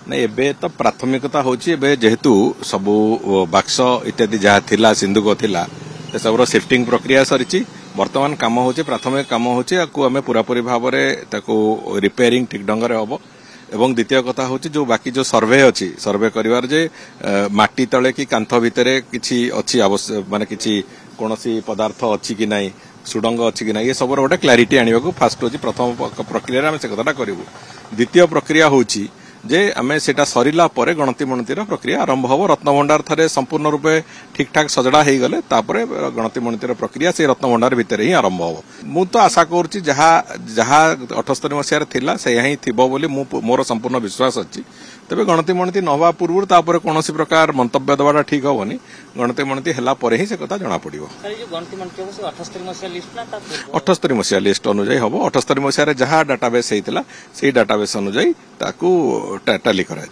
नहीं एबे तो प्राथमिकता होची एबे जेहेतु सबु बाक्स इत्यादि जहाँ थिला सिंधुक थिला ते सबरो शिफ्टिंग प्रक्रिया सरीची वर्तमान काम होची प्राथमिक काम होची आकु हमें पूरापूरी भाव में ताको रिपेयरिंग ठीक ढंग रे हबो एवं द्वितीय कथा होची जो बाकी जो सर्वे अछि सर्वे करिवार जे माटी तळे की कांथ भितरे किछि अछि आवश्यक माने किछि कोनोसी पदार्थ अछि कि नाही सुडंग अछि कि नाही ये सबरो गोटे क्लैरिटी आनिबा को फास्ट होची प्रथम प्रक्रिया रे हम से कथाटा करिवु द्वितीय प्रक्रिया होची जे आमे सेटा सरिला परे गणति मणतिर प्रक्रिया आरंभ हबो रत्नभंडार थरे संपूर्ण रूपे ठीक ठाक सजड़ा हे गले तापरे गणति मणतिर प्रक्रिया से रत्नभंडार भितर ही आरंभ हबो मु तो आशा करछि जहा जहा 78 मसिया रे थिला से ही थिबो बोली मोर संपूर्ण विश्वास अछि तबे गणति मणति नवा पूर्व तापरे कोनोसी प्रकार मंतव्य दवाटा ठीक होबनी गणति मणति हला परे ही से कथा जणा पड़िबो सर जो गणति मणति हो से 78 मसिया लिस्ट ना ता 78 मसिया लिस्ट अनुଯାयी हबो 78 मसिया रे जहा डाटाबेस हेतिला सेही डाटाबेस अनुଯାयी ताकू टाली करा